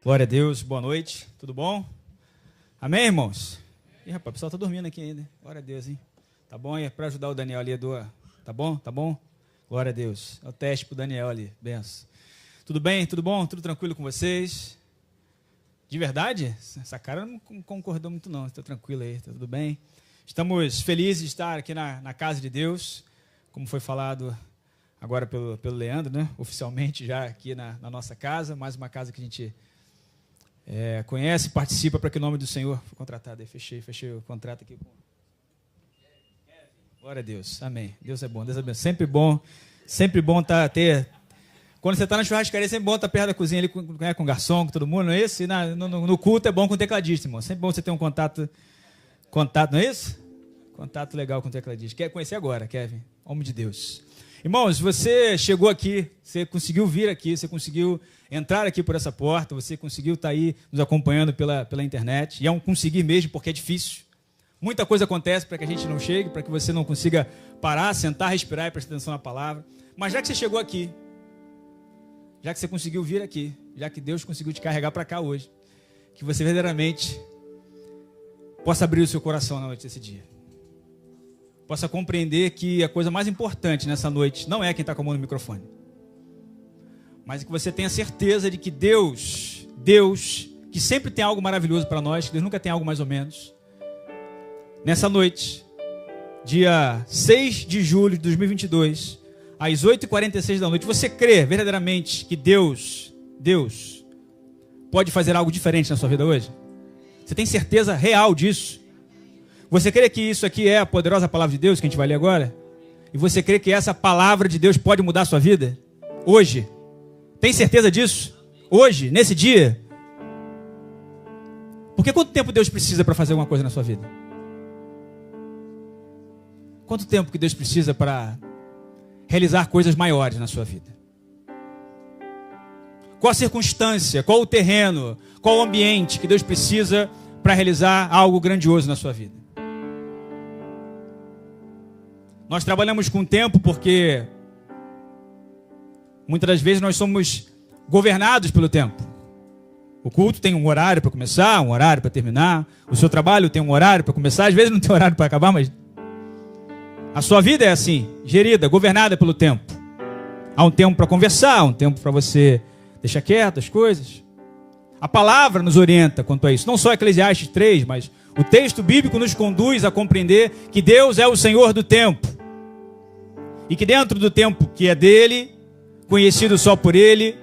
Glória a Deus, boa noite, tudo bom? Amém, irmãos? Ih, rapaz, o pessoal está dormindo aqui ainda. Glória a Deus, hein? Tá bom? E é para ajudar o Daniel ali, tá bom? Tá bom? Glória a Deus. É o teste pro Daniel ali, benção. Tudo bem? Tudo bom? Tudo tranquilo com vocês? De verdade? Essa cara não concordou muito não, está tranquilo aí, tá tudo bem? Estamos felizes de estar aqui na casa de Deus, como foi falado agora pelo Leandro, né? Oficialmente já aqui na nossa casa, mais uma casa que a gente conhece, participa para que o nome do Senhor... Fui contratado aí, fechei o contrato aqui com... Glória a Deus, amém. Deus é bom, Deus é bom. Sempre bom ter... Quando você está na churrascaria, é sempre bom estar perto da cozinha ali com garçom, com todo mundo, não é isso? E no culto é bom com o tecladista, irmão. Sempre bom você ter um contato, não é isso? Contato legal com o tecladista. Quer conhecer agora, Kevin? Homem de Deus. Irmãos, você chegou aqui, você conseguiu vir aqui, você conseguiu entrar aqui por essa porta, você conseguiu estar aí nos acompanhando pela internet. E é um conseguir mesmo, porque é difícil. Muita coisa acontece para que a gente não chegue, para que você não consiga parar, sentar, respirar e prestar atenção na palavra. Mas já que você chegou aqui, já que você conseguiu vir aqui, já que Deus conseguiu te carregar para cá hoje, que você verdadeiramente possa abrir o seu coração na noite desse dia. Possa compreender que a coisa mais importante nessa noite não é quem está com a mão no microfone, mas que você tenha certeza de que Deus, que sempre tem algo maravilhoso para nós, que Deus nunca tem algo mais ou menos, nessa noite, dia 6 de julho de 2022, às 8h46 da noite, você crê verdadeiramente que Deus pode fazer algo diferente na sua vida hoje? Você tem certeza real disso? Você crê que isso aqui é a poderosa palavra de Deus que a gente vai ler agora? E você crê que essa palavra de Deus pode mudar a sua vida? Hoje? Tem certeza disso? Hoje? Nesse dia? Porque quanto tempo Deus precisa para fazer alguma coisa na sua vida? Quanto tempo que Deus precisa para realizar coisas maiores na sua vida? Qual a circunstância, qual o terreno, qual o ambiente que Deus precisa para realizar algo grandioso na sua vida? Nós trabalhamos com o tempo porque muitas das vezes nós somos governados pelo tempo. O culto tem um horário para começar, um horário para terminar. O seu trabalho tem um horário para começar, às vezes não tem horário para acabar, mas a sua vida é assim, gerida, governada pelo tempo. Há um tempo para conversar, há um tempo para você deixar quieto as coisas. A palavra nos orienta quanto a isso. Não só Eclesiastes 3, mas o texto bíblico nos conduz a compreender que Deus é o Senhor do tempo. E que dentro do tempo que é dele, conhecido só por ele,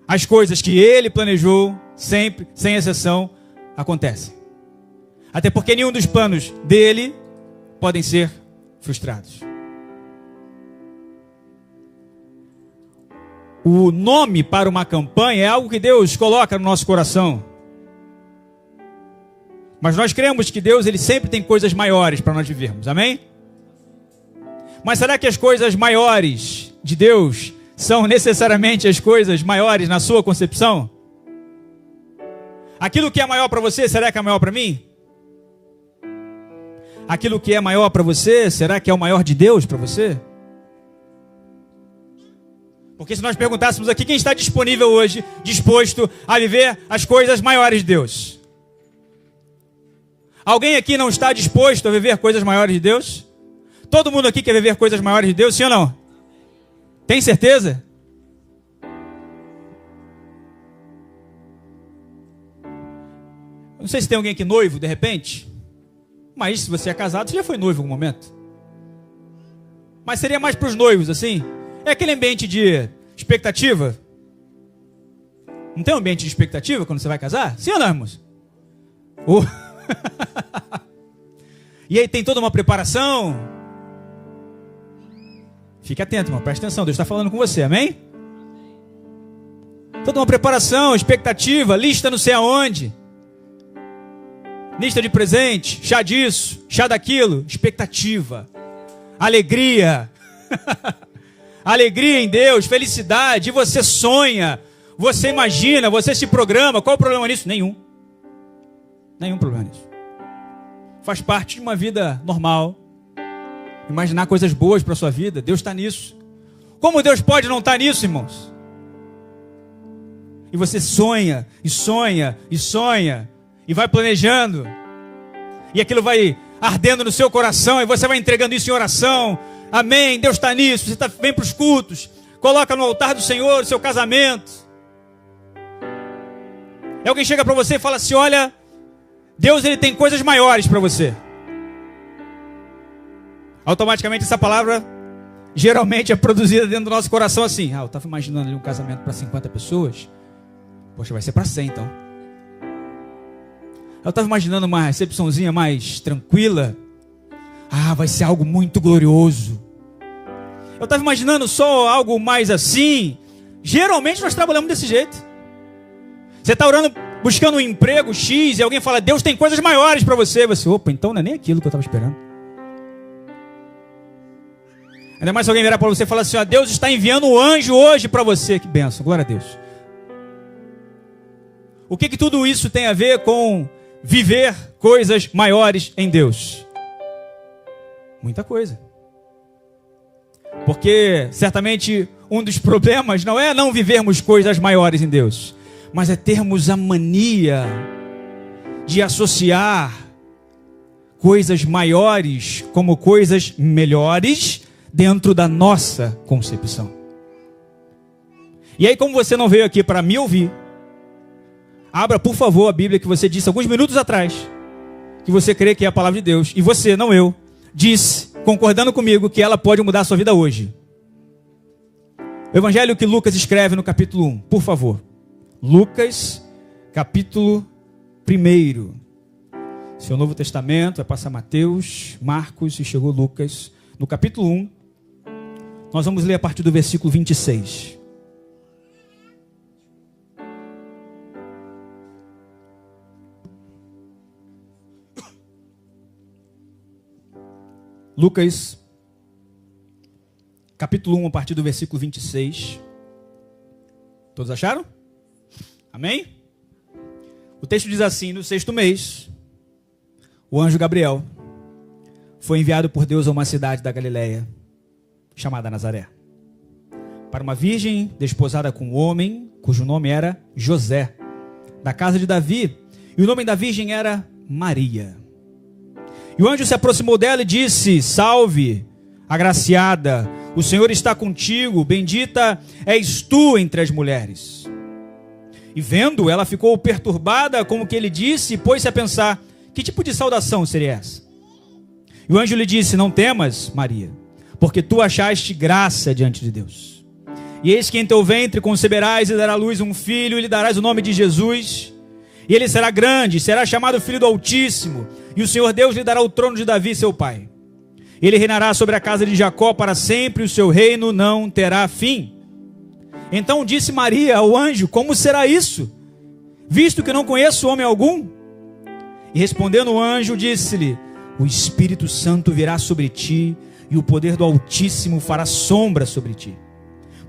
as coisas que ele planejou, sempre, sem exceção, acontecem. Até porque nenhum dos planos dele podem ser frustrados. O nome para uma campanha é algo que Deus coloca no nosso coração. Mas nós cremos que Deus ele sempre tem coisas maiores para nós vivermos, amém? Mas será que as coisas maiores de Deus são necessariamente as coisas maiores na sua concepção? Aquilo que é maior para você, será que é maior para mim? Aquilo que é maior para você, será que é o maior de Deus para você? Porque se nós perguntássemos aqui, quem está disponível hoje, disposto a viver as coisas maiores de Deus? Alguém aqui não está disposto a viver coisas maiores de Deus? Todo mundo aqui quer viver coisas maiores de Deus, sim ou não? Tem certeza? Não sei se tem alguém aqui noivo, de repente. Mas se você é casado, você já foi noivo em algum momento. Mas seria mais para os noivos, assim? É aquele ambiente de expectativa? Não tem um ambiente de expectativa quando você vai casar? Sim ou não, irmãos? E aí tem toda uma preparação. Fique atento, irmão, preste atenção, Deus está falando com você, amém? Toda uma preparação, expectativa, lista não sei aonde. Lista de presente, chá disso, chá daquilo, expectativa, alegria. Alegria em Deus, felicidade, e você sonha, você imagina, você se programa. Qual o problema nisso? Nenhum problema nisso. Faz parte de uma vida normal. Imaginar coisas boas para a sua vida, Deus está nisso. Como Deus pode não estar nisso, irmãos? E você sonha, e sonha, e sonha, e vai planejando. E aquilo vai ardendo no seu coração, e você vai entregando isso em oração. Amém, Deus está nisso. Você vem para os cultos, coloca no altar do Senhor o seu casamento. E alguém chega para você e fala assim: olha, Deus ele tem coisas maiores para você. Automaticamente essa palavra geralmente é produzida dentro do nosso coração assim: eu estava imaginando ali um casamento para 50 pessoas. Poxa, vai ser para 100 então. Eu estava imaginando uma recepçãozinha mais tranquila. Vai ser algo muito glorioso. Eu estava imaginando só algo mais assim. Geralmente nós trabalhamos desse jeito. Você está orando, buscando um emprego X, e alguém fala: Deus tem coisas maiores para você. Você, opa, então não é nem aquilo que eu estava esperando. Ainda mais se alguém virar para você e falar assim: Deus está enviando um anjo hoje para você. Que bênção, glória a Deus. O que tudo isso tem a ver com viver coisas maiores em Deus? Muita coisa. Porque certamente um dos problemas não é não vivermos coisas maiores em Deus, mas é termos a mania de associar coisas maiores como coisas melhores dentro da nossa concepção. E aí, como você não veio aqui para me ouvir, abra por favor a Bíblia que você disse alguns minutos atrás, que você crê que é a palavra de Deus, e você, não eu, disse, concordando comigo, que ela pode mudar a sua vida hoje. O evangelho que Lucas escreve no capítulo 1, por favor. Lucas, capítulo 1. Seu Novo Testamento, vai passar Mateus, Marcos e chegou Lucas. No capítulo 1, nós vamos ler a partir do versículo 26. Lucas, capítulo 1, a partir do versículo 26. Todos acharam? Amém? O texto diz assim: no 6º mês, o anjo Gabriel foi enviado por Deus a uma cidade da Galileia, chamada Nazaré, para uma virgem desposada com um homem, cujo nome era José, da casa de Davi, e o nome da virgem era Maria. E o anjo se aproximou dela e disse: salve, agraciada, o Senhor está contigo, bendita és tu entre as mulheres. E vendo, ela ficou perturbada com o que ele disse e pôs-se a pensar: que tipo de saudação seria essa? E o anjo lhe disse: não temas, Maria, porque tu achaste graça diante de Deus. E eis que em teu ventre conceberás e dará à luz um filho, e lhe darás o nome de Jesus. E ele será grande, será chamado Filho do Altíssimo, e o Senhor Deus lhe dará o trono de Davi, seu pai. Ele reinará sobre a casa de Jacó para sempre, e o seu reino não terá fim. Então disse Maria ao anjo: como será isso, visto que não conheço homem algum? E respondendo o anjo, disse-lhe: o Espírito Santo virá sobre ti, e o poder do Altíssimo fará sombra sobre ti.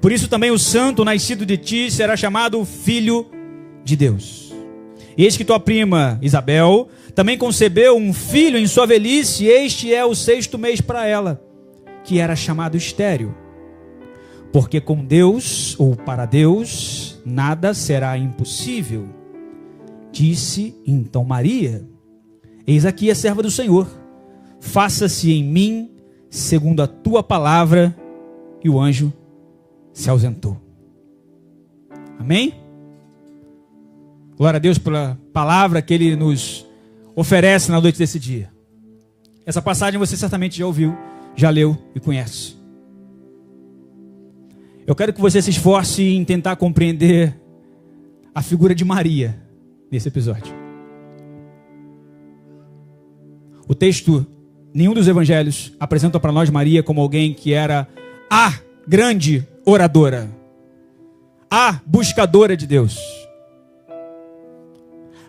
Por isso também o santo nascido de ti será chamado Filho de Deus. Eis que tua prima Isabel também concebeu um filho em sua velhice, e este é o 6º mês para ela, que era chamado estéril. Porque com Deus, ou para Deus, nada será impossível. Disse então Maria: eis aqui a serva do Senhor, faça-se em mim segundo a tua palavra. E o anjo se ausentou. Amém? Glória a Deus pela palavra que Ele nos oferece na noite desse dia. Essa passagem você certamente já ouviu, já leu e conhece. Eu quero que você se esforce em tentar compreender a figura de Maria nesse episódio. O texto, nenhum dos evangelhos apresenta para nós Maria como alguém que era a grande oradora, a buscadora de Deus.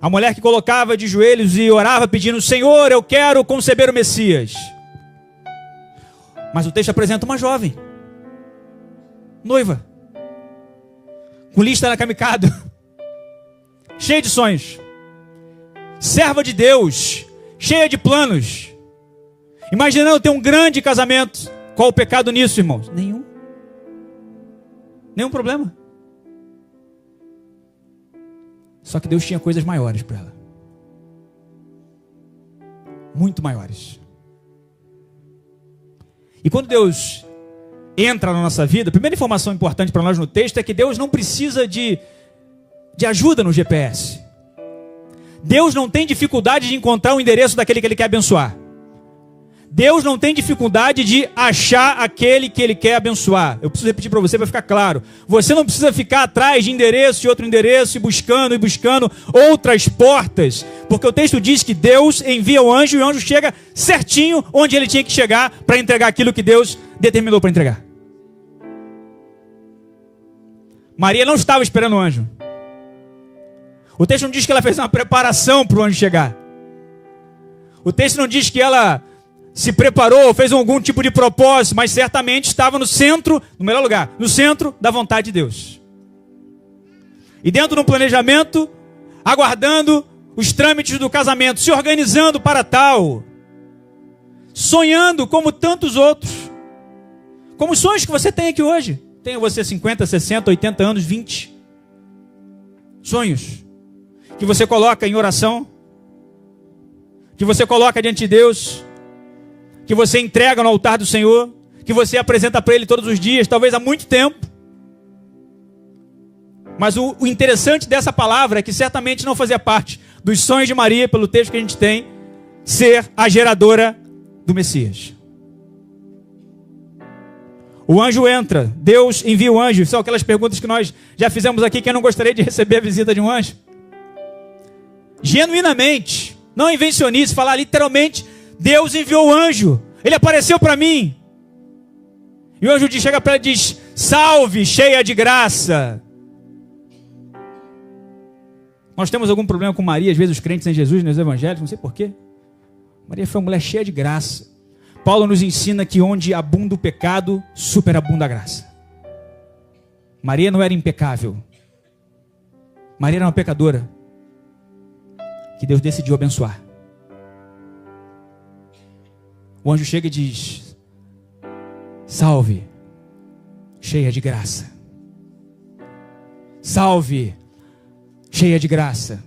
A mulher que colocava de joelhos e orava pedindo: Senhor, eu quero conceber o Messias. Mas o texto apresenta uma jovem, noiva, com lista na camicado, cheia de sonhos, serva de Deus, cheia de planos, imaginando ter um grande casamento. Qual o pecado nisso, irmãos? Nenhum problema. Só que Deus tinha coisas maiores para ela. Muito maiores. E quando Deus entra na nossa vida, a primeira informação importante para nós no texto é que Deus não precisa de ajuda no GPS. Deus não tem dificuldade de encontrar o endereço daquele que Ele quer abençoar. Deus não tem dificuldade de achar aquele que Ele quer abençoar. Eu preciso repetir para você para ficar claro. Você não precisa ficar atrás de endereço e outro endereço e buscando outras portas. Porque o texto diz que Deus envia o anjo e o anjo chega certinho onde ele tinha que chegar para entregar aquilo que Deus determinou para entregar. Maria não estava esperando o anjo. O texto não diz que ela fez uma preparação para o anjo chegar. O texto não diz que ela se preparou, fez algum tipo de propósito, mas certamente estava no centro, no melhor lugar, no centro da vontade de Deus. E dentro de um planejamento, aguardando os trâmites do casamento, se organizando para tal, sonhando como tantos outros, como os sonhos que você tem aqui hoje. Tenha você 50, 60, 80 anos, 20 sonhos que você coloca em oração, que você coloca diante de Deus, que você entrega no altar do Senhor, que você apresenta para Ele todos os dias, talvez há muito tempo. Mas o interessante dessa palavra é que certamente não fazia parte dos sonhos de Maria, pelo texto que a gente tem, ser a geradora do Messias. O anjo entra, Deus envia o anjo. São aquelas perguntas que nós já fizemos aqui. Quem não gostaria de receber a visita de um anjo? Genuinamente, não invencionice, falar literalmente, Deus enviou o anjo, ele apareceu para mim. E o anjo chega para ela e diz: salve, cheia de graça. Nós temos algum problema com Maria, às vezes os crentes em Jesus, nos evangelhos, não sei porquê. Maria foi uma mulher cheia de graça. Paulo nos ensina que onde abunda o pecado, superabunda a graça. Maria não era impecável. Maria era uma pecadora que Deus decidiu abençoar. O anjo chega e diz: salve, cheia de graça. Salve, cheia de graça.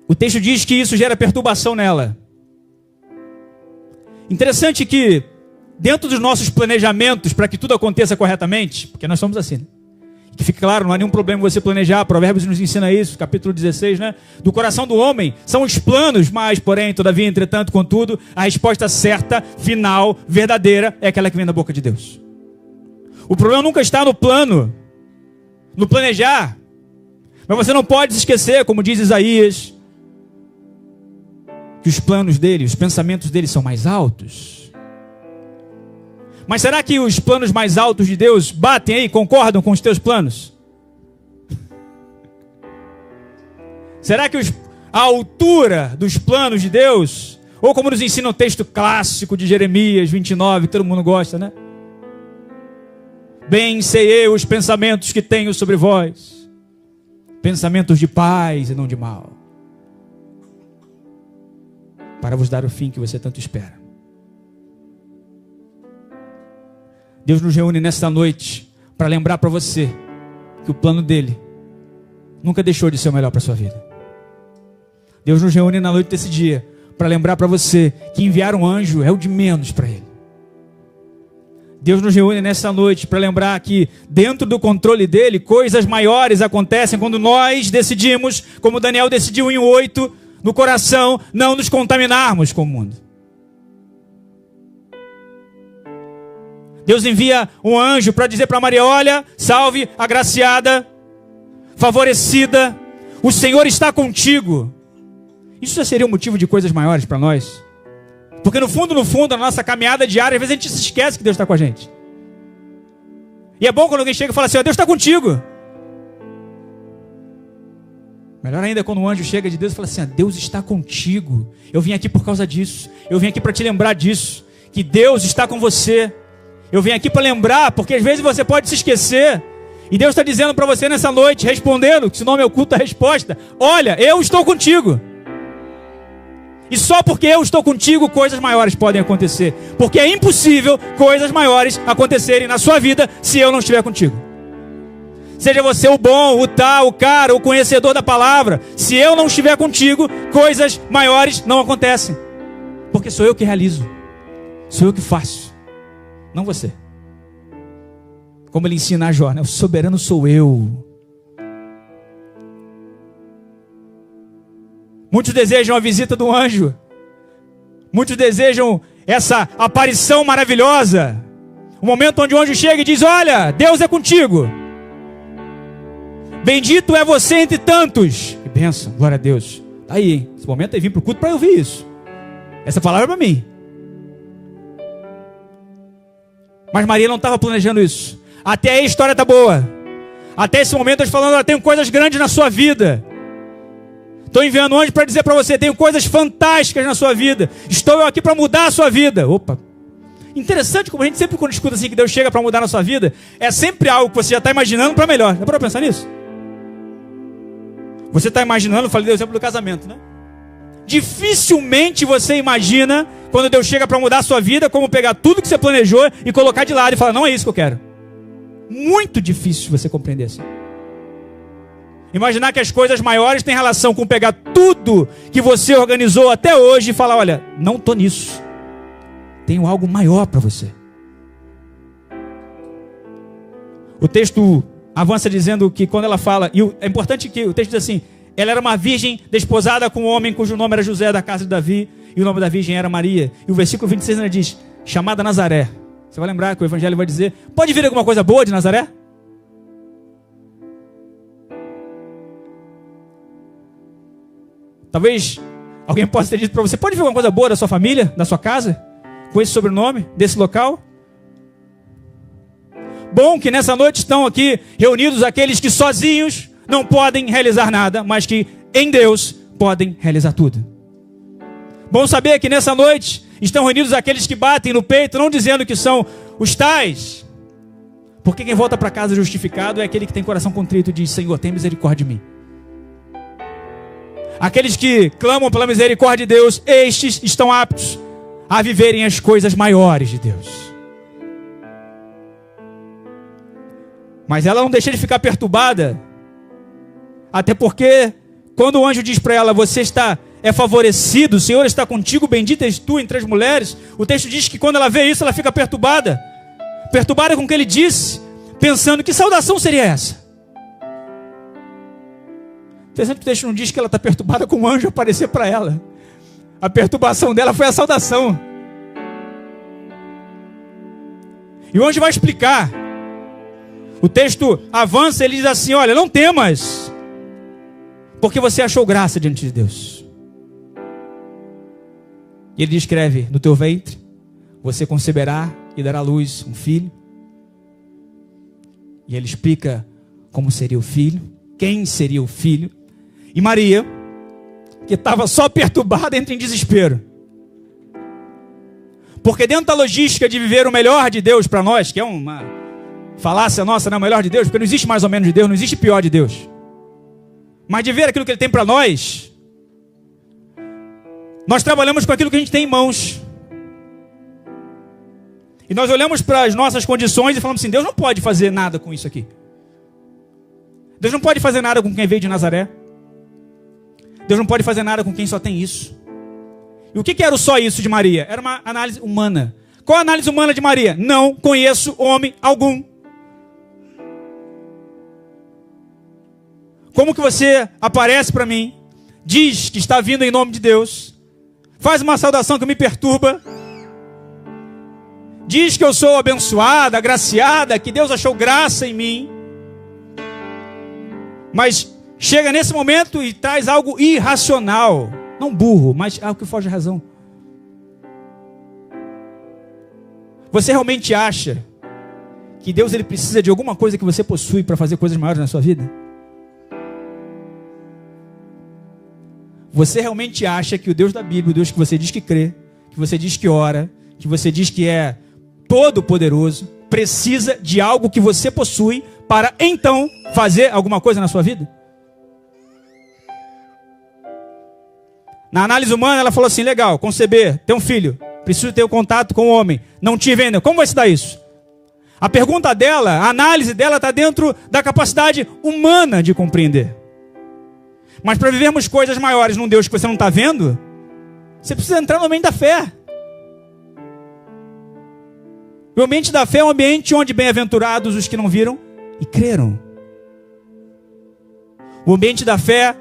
O texto diz que isso gera perturbação nela. Interessante que, dentro dos nossos planejamentos, para que tudo aconteça corretamente, porque nós somos assim, né? Que fique claro, não há nenhum problema você planejar. Provérbios nos ensina isso, capítulo 16, né? Do coração do homem são os planos, mas, porém, todavia, entretanto, contudo, a resposta certa, final, verdadeira, é aquela que vem da boca de Deus. O problema nunca está no plano, no planejar. Mas você não pode se esquecer, como diz Isaías, que os planos dele, os pensamentos dele são mais altos. Mas será que os planos mais altos de Deus batem aí, concordam com os teus planos? Será que a altura dos planos de Deus, ou como nos ensina o texto clássico de Jeremias 29, que todo mundo gosta, né? Bem sei eu os pensamentos que tenho sobre vós, pensamentos de paz e não de mal, para vos dar o fim que você tanto espera. Deus nos reúne nesta noite para lembrar para você que o plano dele nunca deixou de ser o melhor para a sua vida. Deus nos reúne na noite desse dia para lembrar para você que enviar um anjo é o de menos para ele. Deus nos reúne nessa noite para lembrar que dentro do controle dele, coisas maiores acontecem quando nós decidimos, como Daniel decidiu em 8, no coração, não nos contaminarmos com o mundo. Deus envia um anjo para dizer para Maria: olha, salve, agraciada, favorecida, o Senhor está contigo. Isso já seria um motivo de coisas maiores para nós. Porque no fundo, na nossa caminhada diária, às vezes a gente se esquece que Deus está com a gente. E é bom quando alguém chega e fala assim: ó, Deus está contigo. Melhor ainda é quando um anjo chega de Deus e fala assim: ó, Deus está contigo. Eu vim aqui por causa disso. Eu vim aqui para te lembrar disso. Que Deus está com você. Eu vim aqui para lembrar, porque às vezes você pode se esquecer. E Deus está dizendo para você nessa noite, respondendo, que esse nome é oculto a resposta: olha, eu estou contigo. E só porque eu estou contigo, coisas maiores podem acontecer. Porque é impossível coisas maiores acontecerem na sua vida se eu não estiver contigo. Seja você o bom, o tal, o cara, o conhecedor da palavra. Se eu não estiver contigo, coisas maiores não acontecem. Porque sou eu que realizo. Sou eu que faço. Não você. Como ele ensina a Jó, né? O soberano sou eu. Muitos desejam a visita do anjo. Muitos desejam essa aparição maravilhosa. O momento onde o anjo chega e diz: olha, Deus é contigo. Bendito é você entre tantos. Que bênção, glória a Deus. Tá aí, hein? Esse momento aí, vim para o culto para ouvir isso. Essa palavra é para mim. Mas Maria não estava planejando isso. Até aí a história está boa. Até esse momento eu estou falando, tenho coisas grandes na sua vida. Estou enviando um anjo para dizer para você, tenho coisas fantásticas na sua vida. Estou aqui para mudar a sua vida. Opa. Interessante como a gente sempre quando escuta assim que Deus chega para mudar na sua vida, é sempre algo que você já está imaginando para melhor. Dá para pensar nisso? Você está imaginando, falei do exemplo do casamento, né? Dificilmente você imagina, quando Deus chega para mudar a sua vida, como pegar tudo que você planejou e colocar de lado e falar, não é isso que eu quero. Muito difícil você compreender assim. Imaginar que as coisas maiores têm relação com pegar tudo que você organizou até hoje e falar, olha, não estou nisso. Tenho algo maior para você. O texto avança dizendo que quando ela fala, e é importante que o texto diz assim, ela era uma virgem desposada com um homem cujo nome era José, da casa de Davi, e o nome da virgem era Maria. E o versículo 26 ainda diz, chamada Nazaré. Você vai lembrar que o evangelho vai dizer, pode vir alguma coisa boa de Nazaré? Talvez alguém possa ter dito para você, pode vir alguma coisa boa da sua família, da sua casa, com esse sobrenome, desse local? Bom que nessa noite estão aqui reunidos aqueles que sozinhos não podem realizar nada, mas que em Deus podem realizar tudo. Bom saber que nessa noite estão reunidos aqueles que batem no peito, não dizendo que são os tais, porque quem volta para casa justificado é aquele que tem coração contrito e diz, Senhor, tem misericórdia de mim. Aqueles que clamam pela misericórdia de Deus, estes estão aptos a viverem as coisas maiores de Deus. Mas ela não deixa de ficar perturbada, até porque quando o anjo diz para ela, você é favorecido, o Senhor está contigo, bendita és tu entre as mulheres, o texto diz que quando ela vê isso, ela fica perturbada com o que ele disse, pensando, que saudação seria essa? Interessante que o texto não diz que ela está perturbada com o anjo aparecer para ela. A perturbação dela foi a saudação. E o anjo vai explicar. O texto avança, ele diz assim, olha, não temas, porque você achou graça diante de Deus. E ele descreve, no teu ventre, você conceberá e dará à luz um filho. E ele explica como seria o filho, quem seria o filho. E Maria, que estava só perturbada, entra em desespero. Porque dentro da logística de viver o melhor de Deus para nós, que é uma falácia nossa, não é o melhor de Deus, porque não existe mais ou menos de Deus, não existe pior de Deus. Mas de ver aquilo que Ele tem para nós, nós trabalhamos com aquilo que a gente tem em mãos. E nós olhamos para as nossas condições e falamos assim, Deus não pode fazer nada com isso aqui. Deus não pode fazer nada com quem veio de Nazaré. Deus não pode fazer nada com quem só tem isso. E o que era o só isso de Maria? Era uma análise humana. Qual a análise humana de Maria? Não conheço homem algum. Como que você aparece para mim, diz que está vindo em nome de Deus, faz uma saudação que me perturba, diz que eu sou abençoada, agraciada, que Deus achou graça em mim, mas chega nesse momento e traz algo irracional, não burro, mas algo que foge à razão. Você realmente acha que Deus ele precisa de alguma coisa que você possui para fazer coisas maiores na sua vida? Você realmente acha que o Deus da Bíblia, o Deus que você diz que crê, que você diz que ora, que você diz que é todo poderoso, precisa de algo que você possui para então fazer alguma coisa na sua vida? Na análise humana ela falou assim, legal, conceber, ter um filho, preciso ter um contato com o homem, não tive ainda, como vai se dar isso? A pergunta dela, a análise dela está dentro da capacidade humana de compreender. Mas para vivermos coisas maiores num Deus que você não está vendo, você precisa entrar no ambiente da fé. O ambiente da fé é um ambiente onde bem-aventurados os que não viram e creram. O ambiente da fé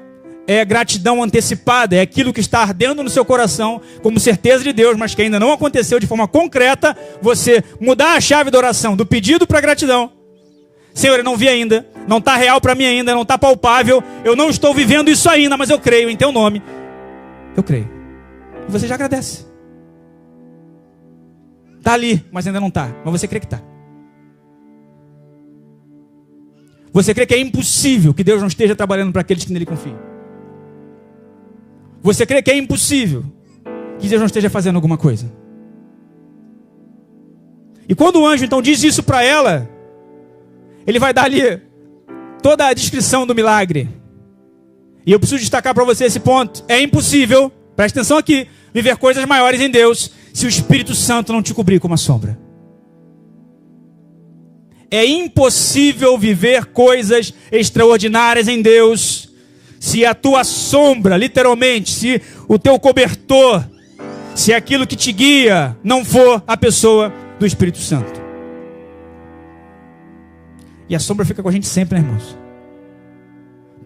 é gratidão antecipada, é aquilo que está ardendo no seu coração como certeza de Deus, mas que ainda não aconteceu de forma concreta, você mudar a chave da oração, do pedido para a gratidão. Senhor, eu não vi ainda, não está real para mim ainda, não está palpável, eu não estou vivendo isso ainda, mas eu creio em teu nome. Eu creio. E você já agradece. Está ali, mas ainda não está, mas você crê que está. Você crê que é impossível que Deus não esteja trabalhando para aqueles que nele confiam. Você crê que é impossível que Deus não esteja fazendo alguma coisa. E quando o anjo então diz isso para ela, ele vai dar ali toda a descrição do milagre. E eu preciso destacar para você esse ponto. É impossível, preste atenção aqui, viver coisas maiores em Deus se o Espírito Santo não te cobrir com uma sombra. É impossível viver coisas extraordinárias em Deus se a tua sombra, literalmente, se o teu cobertor, se aquilo que te guia não for a pessoa do Espírito Santo. E a sombra fica com a gente sempre, né, irmãos?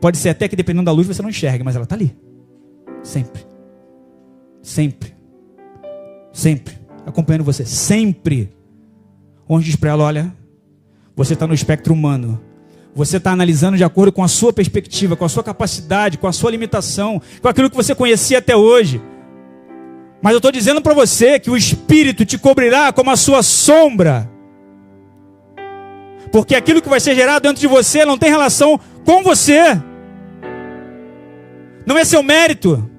Pode ser até que dependendo da luz você não enxergue, mas ela está ali. Sempre. Sempre. Sempre. Acompanhando você. Sempre. Onde diz para ela, olha, você está no espectro humano. Você está analisando de acordo com a sua perspectiva, com a sua capacidade, com a sua limitação, com aquilo que você conhecia até hoje. Mas eu estou dizendo para você que o Espírito te cobrirá como a sua sombra. Porque aquilo que vai ser gerado dentro de você não tem relação com você. Não é seu mérito.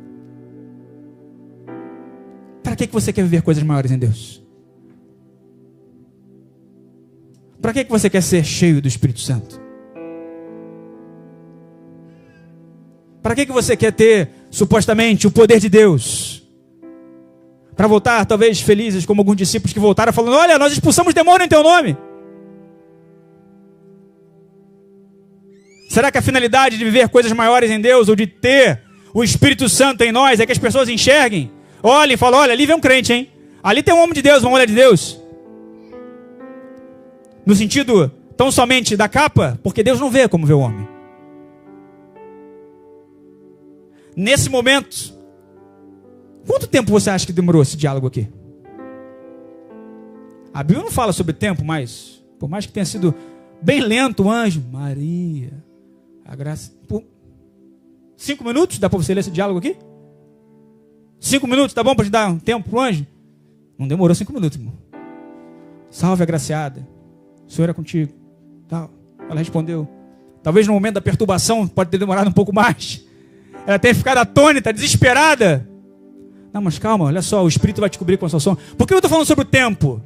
Para que você quer viver coisas maiores em Deus? Para que você quer ser cheio do Espírito Santo? Para que você quer ter, supostamente, o poder de Deus? Para voltar, talvez, felizes, como alguns discípulos que voltaram falando, olha, nós expulsamos demônio em teu nome. Será que a finalidade de viver coisas maiores em Deus, ou de ter o Espírito Santo em nós, é que as pessoas enxerguem? Olhem e falam, olha, ali vem um crente, hein? Ali tem um homem de Deus, uma mulher de Deus. No sentido, tão somente da capa, porque Deus não vê como vê o homem. Nesse momento, quanto tempo você acha que demorou esse diálogo aqui? A Bíblia não fala sobre tempo, mas por mais que tenha sido bem lento o anjo, Maria, a graça... 5 minutos? Dá para você ler esse diálogo aqui? 5 minutos, tá bom para te dar um tempo para o anjo? Não demorou 5 minutos, irmão. Salve, agraciada. O Senhor é contigo. Tal. Ela respondeu. Talvez no momento da perturbação pode ter demorado um pouco mais. Ela tenha ficado atônita, desesperada. Não, mas calma, olha só, o Espírito vai te cobrir com a sua sombra. Por que eu estou falando sobre o tempo?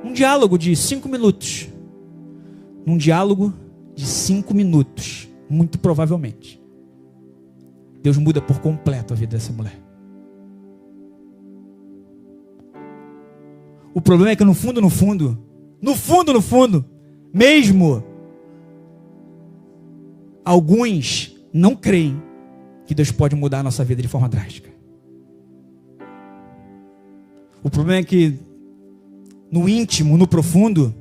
Um diálogo de 5 minutos. Num diálogo de 5 minutos, muito provavelmente, Deus muda por completo a vida dessa mulher. O problema é que no fundo, mesmo, alguns não creem que Deus pode mudar a nossa vida de forma drástica. O problema é que no íntimo, no profundo,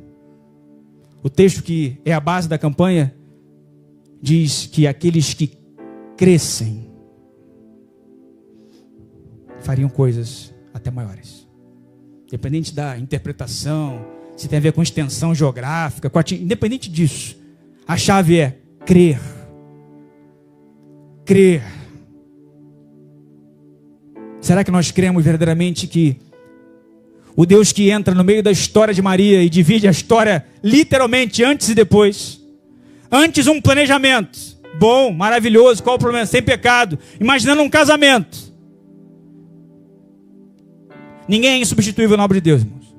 o texto que é a base da campanha diz que aqueles que crescem fariam coisas até maiores. Independente da interpretação, se tem a ver com extensão geográfica, independente disso, a chave é crer. Crer. Será que nós cremos verdadeiramente que o Deus que entra no meio da história de Maria e divide a história literalmente antes e depois, antes um planejamento bom, maravilhoso, qual o problema? Sem pecado, imaginando um casamento. Ninguém é insubstituível na obra de Deus, irmãos.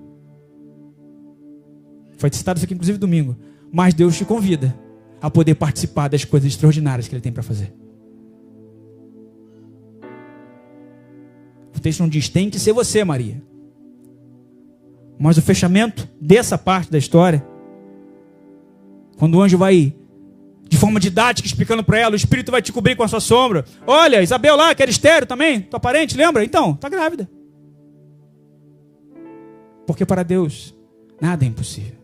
Foi citado isso aqui inclusive domingo. Mas Deus te convida a poder participar das coisas extraordinárias que Ele tem para fazer. O texto não diz, tem que ser você, Maria. Mas o fechamento dessa parte da história, quando o anjo vai, de forma didática, explicando para ela, o Espírito vai te cobrir com a sua sombra. Olha, Isabel lá, que era estéril também, tua parente, lembra? Então, está grávida. Porque para Deus, nada é impossível.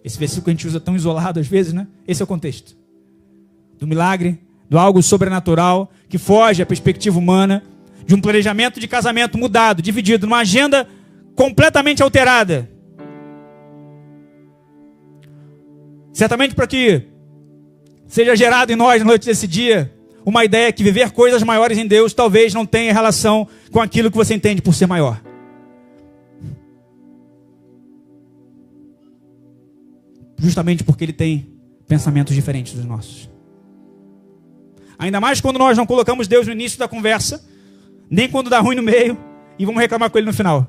Esse versículo que a gente usa tão isolado às vezes, né? Esse é o contexto. Do milagre, do algo sobrenatural, que foge à perspectiva humana, de um planejamento de casamento mudado, dividido, numa agenda completamente alterada. Certamente para que seja gerado em nós, na noite desse dia, uma ideia que viver coisas maiores em Deus talvez não tenha relação com aquilo que você entende por ser maior. Justamente porque ele tem pensamentos diferentes dos nossos. Ainda mais quando nós não colocamos Deus no início da conversa, nem quando dá ruim no meio, e vamos reclamar com ele no final.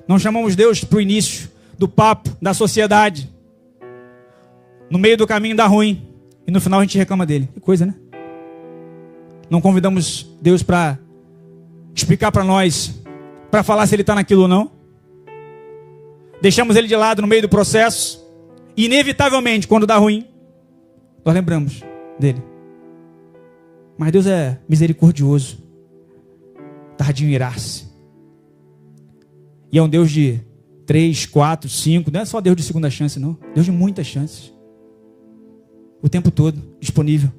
Não chamamos Deus para o início do papo, da sociedade. No meio do caminho dá ruim, e no final a gente reclama dele. Que coisa, né? Não convidamos Deus para explicar para nós, para falar se ele está naquilo ou não. Deixamos ele de lado no meio do processo. E inevitavelmente, quando dá ruim, nós lembramos dele. Mas Deus é misericordioso, tardio em irar-se. E é um Deus de 3, 4, 5. Não é só Deus de segunda chance, não. Deus de muitas chances. O tempo todo, disponível.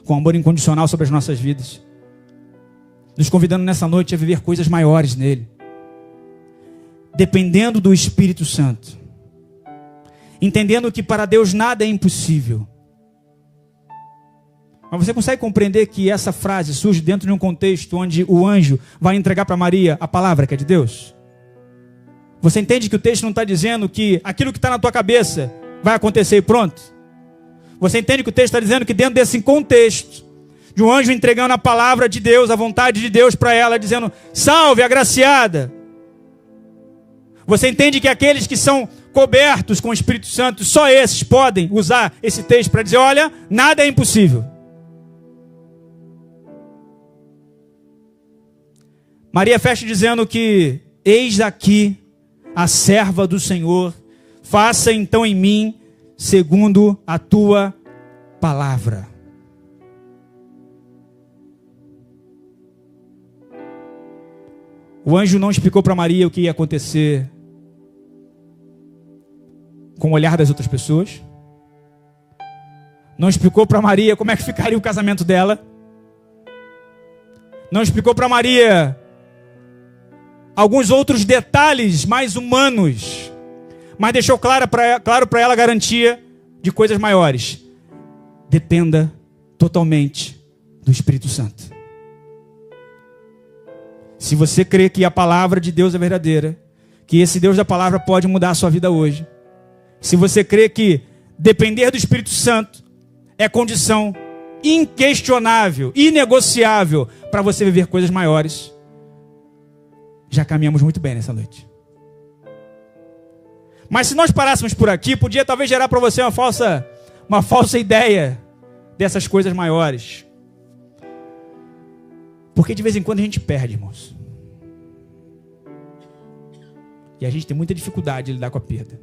Com amor incondicional sobre as nossas vidas. Nos convidando nessa noite a viver coisas maiores nele. Dependendo do Espírito Santo. Entendendo que para Deus nada é impossível. Mas você consegue compreender que essa frase surge dentro de um contexto onde o anjo vai entregar para Maria a palavra que é de Deus? Você entende que o texto não está dizendo que aquilo que está na tua cabeça vai acontecer e pronto? Você entende que o texto está dizendo que dentro desse contexto, de um anjo entregando a palavra de Deus, a vontade de Deus para ela, dizendo, salve, agraciada. Você entende que aqueles que são cobertos com o Espírito Santo, só esses podem usar esse texto para dizer, olha, nada é impossível. Maria fecha dizendo que, eis aqui a serva do Senhor, faça então em mim segundo a tua palavra. O anjo não explicou para Maria o que ia acontecer com o olhar das outras pessoas. Não explicou para Maria como é que ficaria o casamento dela. Não explicou para Maria alguns outros detalhes mais humanos, mas deixou claro para ela a garantia de coisas maiores. Dependa totalmente do Espírito Santo. Se você crê que a palavra de Deus é verdadeira, que esse Deus da palavra pode mudar a sua vida hoje, se você crê que depender do Espírito Santo é condição inquestionável, inegociável para você viver coisas maiores, já caminhamos muito bem nessa noite. Mas se nós parássemos por aqui, podia talvez gerar para você uma falsa ideia dessas coisas maiores. Porque de vez em quando a gente perde, irmãos. E a gente tem muita dificuldade de lidar com a perda.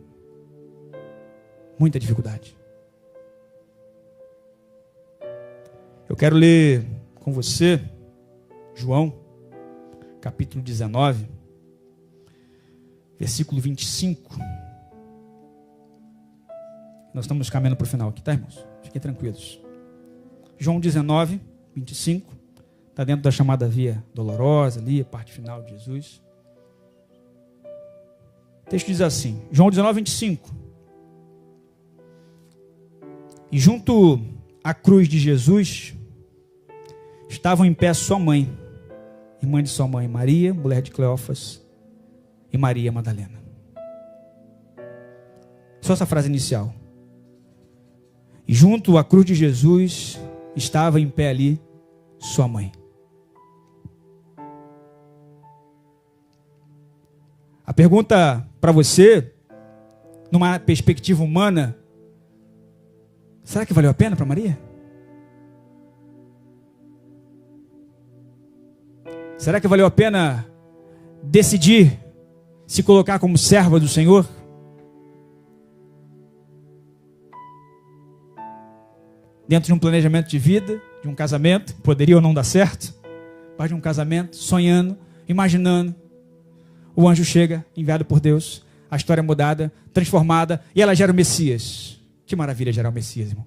Muita dificuldade. Eu quero ler com você João, capítulo 19, versículo 25. Nós estamos caminhando para o final aqui, tá, irmãos? Fiquem tranquilos. João 19, 25. Está dentro da chamada via dolorosa, ali, a parte final de Jesus. O texto diz assim, João 19, 25. E junto à cruz de Jesus, estavam em pé sua mãe, irmã de sua mãe, Maria, mulher de Cleófas, e Maria Madalena. Só essa frase inicial. E junto à cruz de Jesus, estava em pé ali sua mãe. A pergunta para você, numa perspectiva humana, será que valeu a pena para Maria? Será que valeu a pena decidir se colocar como serva do Senhor? Dentro de um planejamento de vida, de um casamento, poderia ou não dar certo, mas de um casamento, sonhando, imaginando, o anjo chega, enviado por Deus, a história é mudada, transformada, e ela gera o Messias. Que maravilha gerar o Messias, irmão.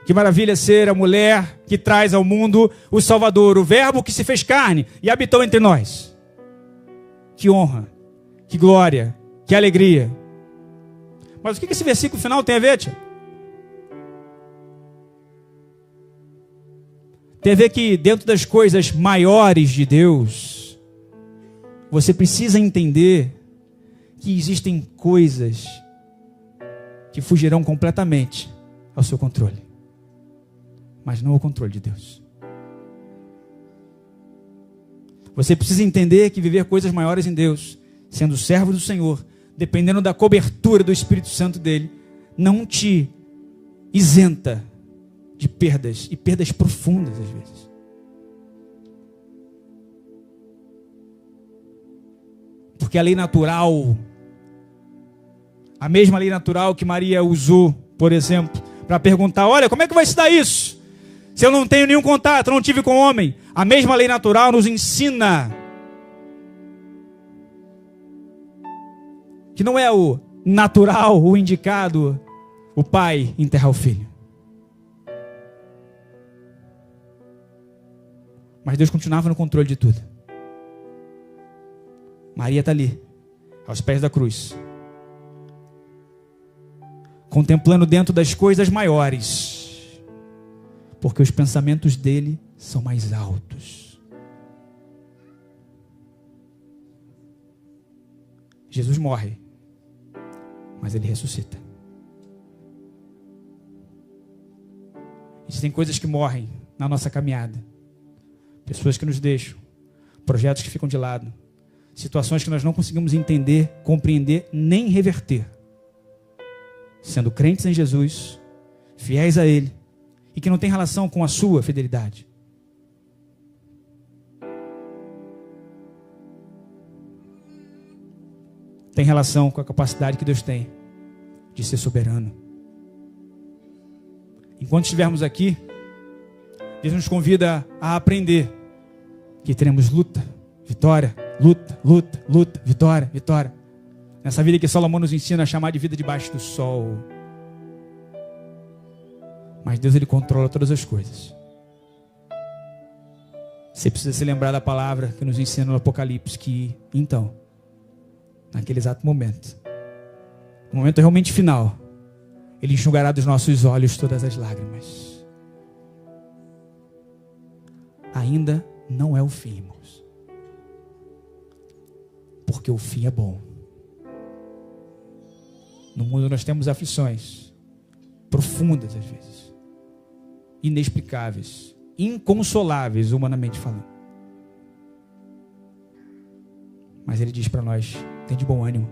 Que maravilha ser a mulher que traz ao mundo o Salvador, o Verbo que se fez carne e habitou entre nós. Que honra, que glória, que alegria. Mas o que esse versículo final tem a ver, tia? Tem a ver que dentro das coisas maiores de Deus, você precisa entender que existem coisas que fugirão completamente ao seu controle, mas não ao controle de Deus. Você precisa entender que viver coisas maiores em Deus, sendo servo do Senhor, dependendo da cobertura do Espírito Santo dele, não te isenta de perdas, e perdas profundas às vezes. Porque a lei natural, a mesma lei natural que Maria usou, por exemplo, para perguntar, olha, como é que vai se dar isso? Se eu não tenho nenhum contato, não tive com homem. A mesma lei natural nos ensina que não é o natural, o indicado, o pai enterrar o filho. Mas Deus continuava no controle de tudo. Maria está ali, aos pés da cruz, contemplando dentro das coisas maiores, porque os pensamentos dele são mais altos. Jesus morre, mas ele ressuscita. Existem coisas que morrem na nossa caminhada. Pessoas que nos deixam, projetos que ficam de lado, situações que nós não conseguimos entender, compreender, nem reverter. Sendo crentes em Jesus, fiéis a Ele, e que não tem relação com a sua fidelidade. Tem relação com a capacidade que Deus tem de ser soberano. Enquanto estivermos aqui, Deus nos convida a aprender que teremos luta, vitória, luta, luta, luta, vitória, vitória. Nessa vida que Salomão nos ensina a chamar de vida debaixo do sol. Mas Deus, Ele controla todas as coisas. Você precisa se lembrar da palavra que nos ensina no Apocalipse, que então, naquele exato momento, no momento realmente final, Ele enxugará dos nossos olhos todas as lágrimas. Ainda não é o fim, irmãos. Porque o fim é bom. No mundo nós temos aflições profundas às vezes, inexplicáveis, inconsoláveis humanamente falando. Mas Ele diz para nós, tem de bom ânimo.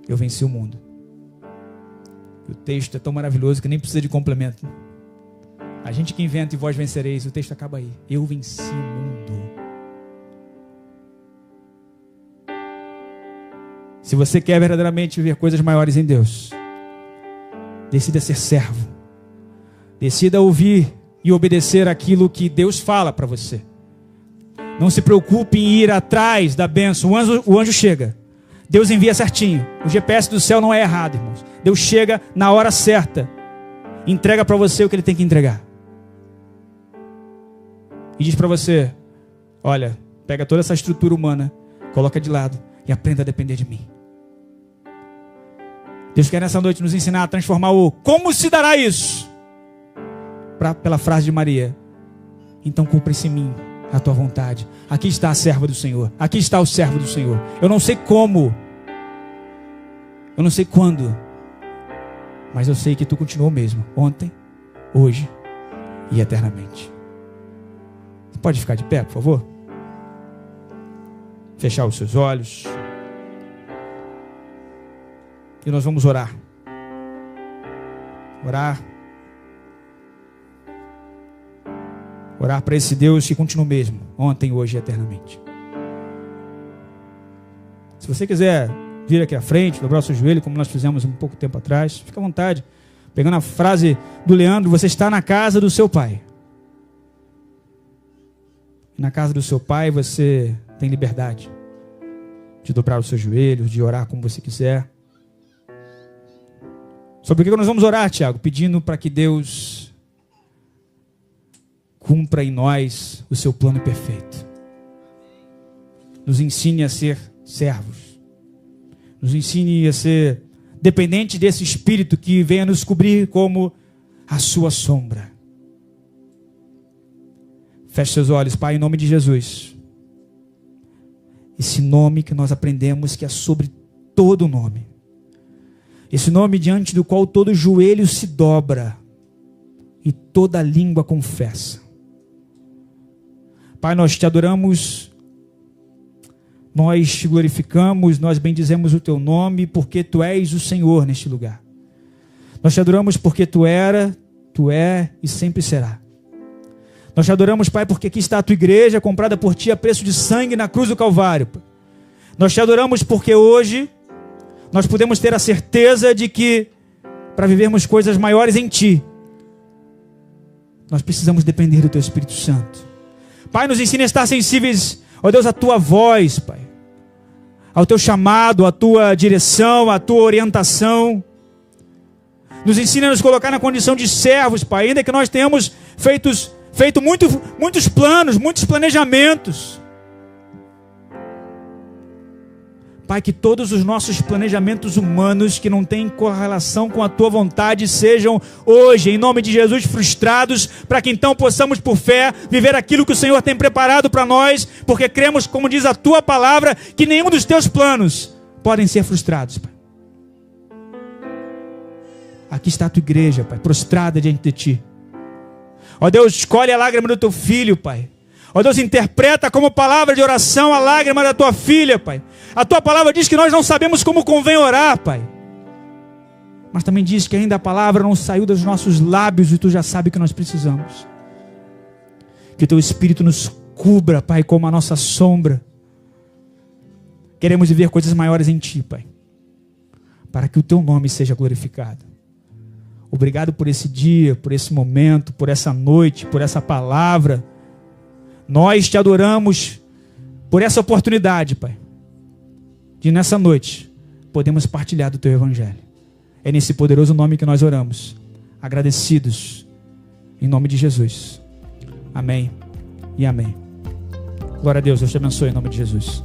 Eu venci o mundo. E o texto é tão maravilhoso que nem precisa de complemento. A gente que inventa e vós vencereis, o texto acaba aí. Eu venci o mundo. Se você quer verdadeiramente viver coisas maiores em Deus, decida ser servo. Decida ouvir e obedecer aquilo que Deus fala para você. Não se preocupe em ir atrás da bênção. O anjo chega. Deus envia certinho. O GPS do céu não é errado, irmãos. Deus chega na hora certa. Entrega para você o que Ele tem que entregar. E diz para você, olha, pega toda essa estrutura humana, coloca de lado e aprenda a depender de mim. Deus quer nessa noite nos ensinar a transformar o como se dará isso pela frase de Maria. Então cumpra-se em mim a tua vontade. Aqui está a serva do Senhor. Aqui está o servo do Senhor. Eu não sei como, eu não sei quando, mas eu sei que tu continuou mesmo, ontem, hoje e eternamente. Você pode ficar de pé, por favor? Fechar os seus olhos. E nós vamos orar. Orar para esse Deus que continua mesmo, ontem, hoje e eternamente. Se você quiser vir aqui à frente, dobrar o seu joelho, como nós fizemos um pouco tempo atrás, fica à vontade. Pegando a frase do Leandro, você está na casa do seu pai. Na casa do seu pai você tem liberdade de dobrar os seus joelhos, de orar como você quiser. Sobre o que nós vamos orar, Tiago? Pedindo para que Deus cumpra em nós o seu plano perfeito. Nos ensine a ser servos. Nos ensine a ser dependente desse Espírito que venha nos cobrir como a sua sombra. Feche seus olhos, Pai, em nome de Jesus. Esse nome que nós aprendemos que é sobre todo nome. Esse nome diante do qual todo joelho se dobra e toda língua confessa. Pai, nós te adoramos, nós te glorificamos, nós bendizemos o teu nome, porque tu és o Senhor neste lugar. Nós te adoramos porque tu era, tu é e sempre será. Nós te adoramos, Pai, porque aqui está a tua igreja, comprada por ti a preço de sangue na cruz do Calvário. Nós te adoramos porque hoje nós podemos ter a certeza de que, para vivermos coisas maiores em ti, nós precisamos depender do teu Espírito Santo. Pai, nos ensina a estar sensíveis, ó Deus, à tua voz, Pai, ao teu chamado, à tua direção, à tua orientação. Nos ensina a nos colocar na condição de servos, Pai, ainda que nós tenhamos feito muitos planos, muitos planejamentos. Pai, que todos os nossos planejamentos humanos que não têm correlação com a tua vontade sejam hoje, em nome de Jesus, frustrados, para que então possamos por fé viver aquilo que o Senhor tem preparado para nós, porque cremos, como diz a tua palavra, que nenhum dos teus planos podem ser frustrados, Pai. Aqui está a tua igreja, Pai, prostrada diante de ti. Ó Deus, escolhe a lágrima do teu filho, Pai. Ó Deus, interpreta como palavra de oração a lágrima da tua filha, Pai. A tua palavra diz que nós não sabemos como convém orar, Pai. Mas também diz que ainda a palavra não saiu dos nossos lábios e tu já sabe o que nós precisamos. Que o teu Espírito nos cubra, Pai, como a nossa sombra. Queremos viver coisas maiores em ti, Pai, para que o teu nome seja glorificado. Obrigado por esse dia, por esse momento, por essa noite, por essa palavra. Nós te adoramos por essa oportunidade, Pai, de nessa noite podemos partilhar do teu evangelho. É nesse poderoso nome que nós oramos, agradecidos, em nome de Jesus. Amém e amém. Glória a Deus, Deus te abençoe em nome de Jesus.